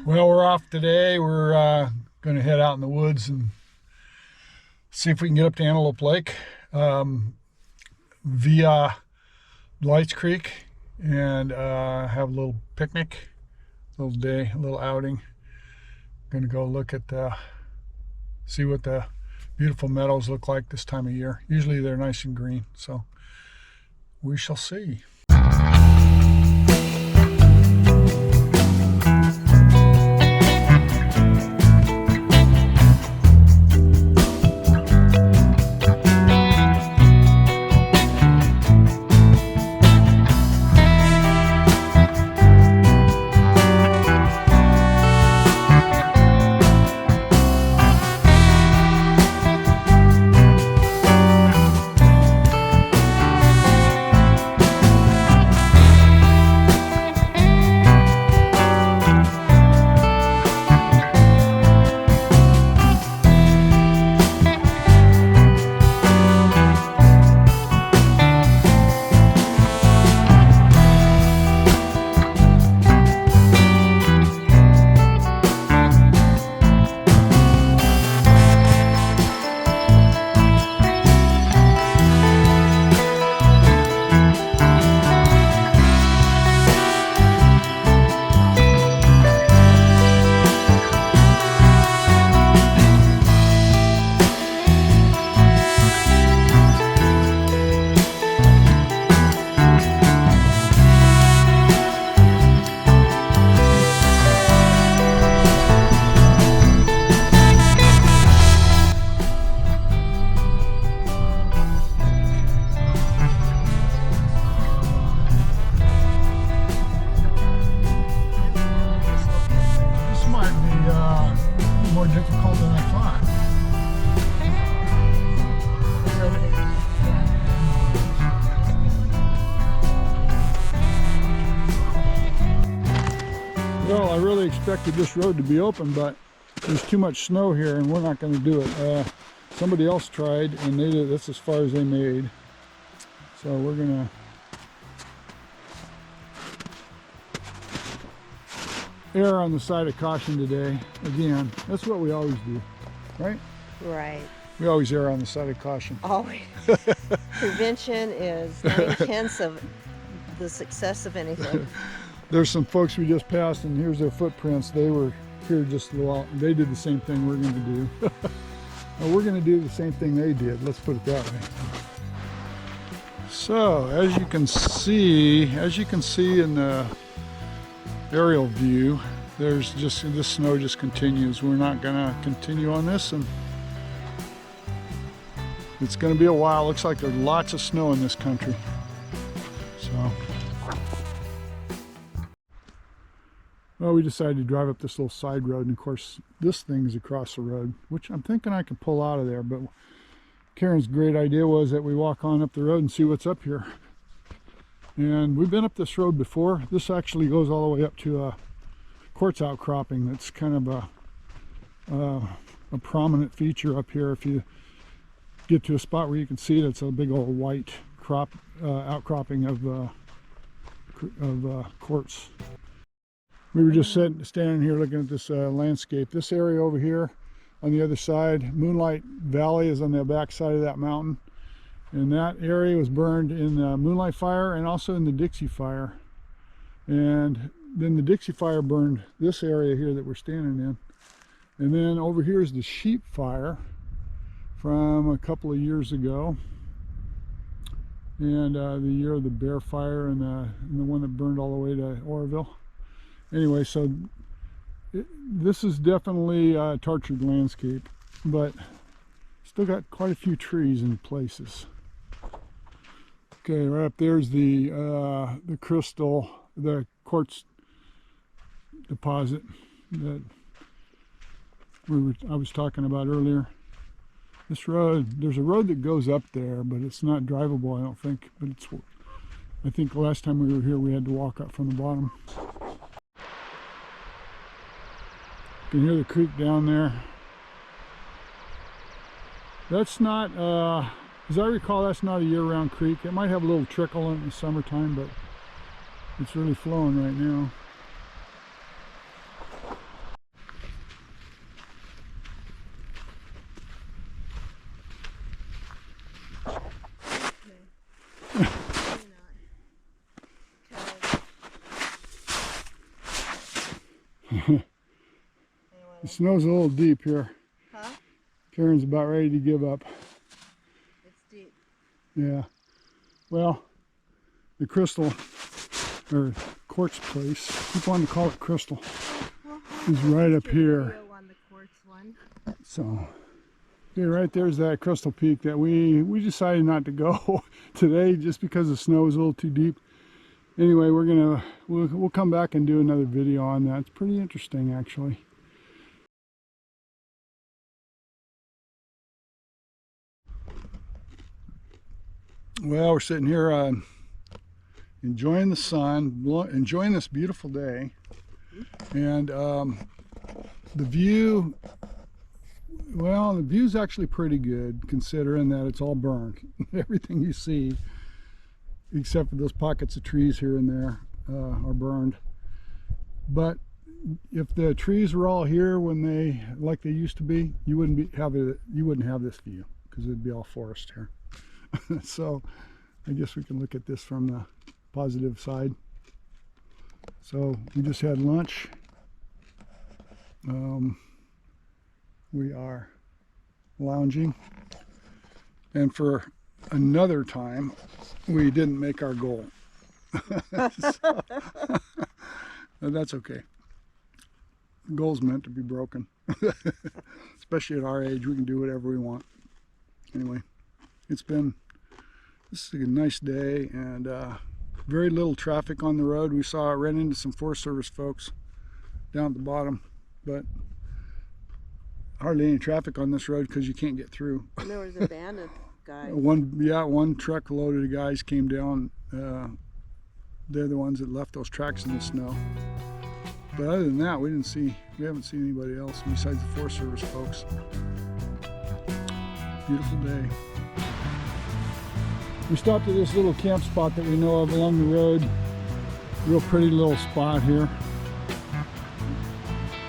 Well, we're off today. We're going to head out in the woods and see if we can get up to Antelope Lake via Lights Creek and have a little picnic, a little day, a little outing. Going to go look at, see what the beautiful meadows look like this time of year. Usually they're nice and green, so we shall see. More difficult than I thought. Well, I really expected this road to be open, but there's too much snow here and we're not going to do it. Somebody else tried and they did, that's as far as they made. So we're going to err on the side of caution today. Again, that's what we always do, right? Right. We always err on the side of caution. Always. Prevention is 9/10 of the success of anything. There's some folks we just passed and here's their footprints. They were here just a little while. They did the same thing we're going to do. Well, we're going to do the same thing they did. Let's put it that way. So, as you can see in the aerial view, there's just, this snow just continues. We're not gonna continue on this, and it's gonna be a while. Looks like there's lots of snow in this country. So, well, we decided to drive up this little side road, and of course this thing is across the road, which I'm thinking I can pull out of there, but Karen's great idea was that we walk on up the road and see what's up here. And we've been up this road before. This actually goes all the way up to a quartz outcropping that's kind of a prominent feature up here. If you get to a spot where you can see it, it's a big old white outcropping of quartz. We were just standing here looking at this landscape. This area over here on the other side, Moonlight Valley, is on the back side of that mountain. And that area was burned in the Moonlight Fire and also in the Dixie Fire. And then the Dixie Fire burned this area here that we're standing in. And then over here is the Sheep Fire from a couple of years ago. And the year of the Bear Fire and the one that burned all the way to Oroville. Anyway, so this is definitely a tortured landscape, but still got quite a few trees in places. Okay, right up there's the crystal, the quartz deposit that I was talking about earlier. This road, there's a road that goes up there, but it's not drivable, I don't think. But I think the last time we were here, we had to walk up from the bottom. You can hear the creek down there. That's not, as I recall, that's not a year-round creek. It might have a little trickle in the summertime, but it's really flowing right now. The snow's a little deep here. Huh? Karen's about ready to give up. It's deep. Yeah. Well, the Crystal, or Quartz place, keep wanting to call it Crystal, is right up here. On the quartz one. So, okay, right there's that Crystal Peak that we decided not to go today just because the snow is a little too deep. Anyway, we'll come back and do another video on that. It's pretty interesting, actually. Well, we're sitting here enjoying the sun, enjoying this beautiful day, and the view, well, the view's actually pretty good considering that it's all burned. Everything you see, except for those pockets of trees here and there, are burned. But if the trees were all here when like they used to be, you wouldn't have this view because it'd be all forest here. So I guess we can look at this from the positive side. So we just had lunch. We are lounging, and for another time we didn't make our goal. So, that's okay. The goal's meant to be broken. Especially at our age, we can do whatever we want. Anyway, this is a nice day, and very little traffic on the road. We ran into some Forest Service folks down at the bottom, but hardly any traffic on this road because you can't get through. And there was a bandit guy. One truck loaded of guys came down. They're the ones that left those tracks in the snow. But other than that, we haven't seen anybody else besides the Forest Service folks. Beautiful day. We stopped at this little camp spot that we know of along the road. Real pretty little spot here.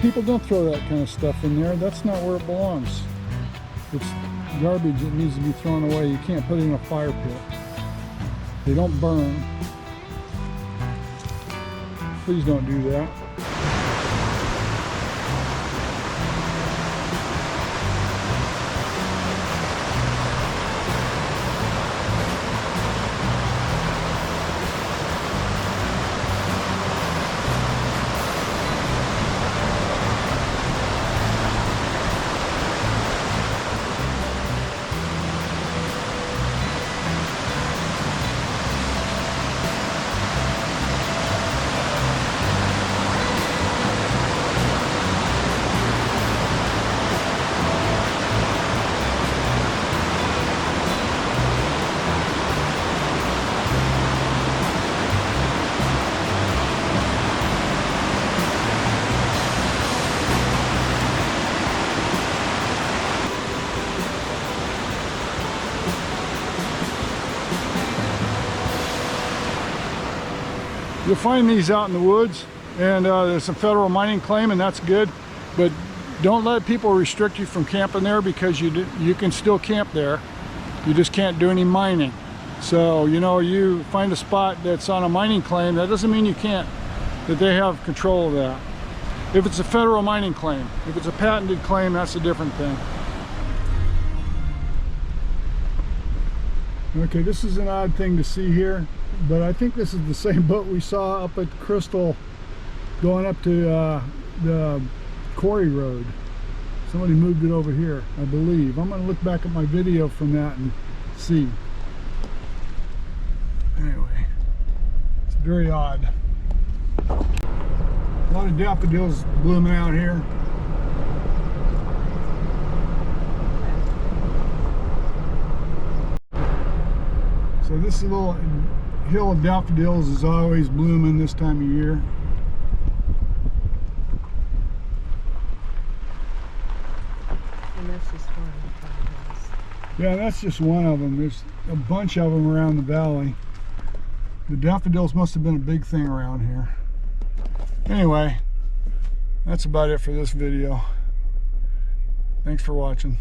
People don't throw that kind of stuff in there. That's not where it belongs. It's garbage that needs to be thrown away. You can't put it in a fire pit. They don't burn. Please don't do that. You'll find these out in the woods, and there's a federal mining claim, and that's good, but don't let people restrict you from camping there, because you can still camp there. You just can't do any mining. So, you know, you find a spot that's on a mining claim, that doesn't mean you can't, that they have control of that. If it's a federal mining claim, if it's a patented claim, that's a different thing. Okay, this is an odd thing to see here, but I think this is the same boat we saw up at Crystal going up to the Quarry Road. Somebody moved it over here, I believe. I'm going to look back at my video from that and see. Anyway, it's very odd. A lot of daffodils blooming out here. So this little hill of daffodils is always blooming this time of year. And that's just one of the daffodils. Yeah, that's just one of them. There's a bunch of them around the valley. The daffodils must have been a big thing around here. Anyway, that's about it for this video. Thanks for watching.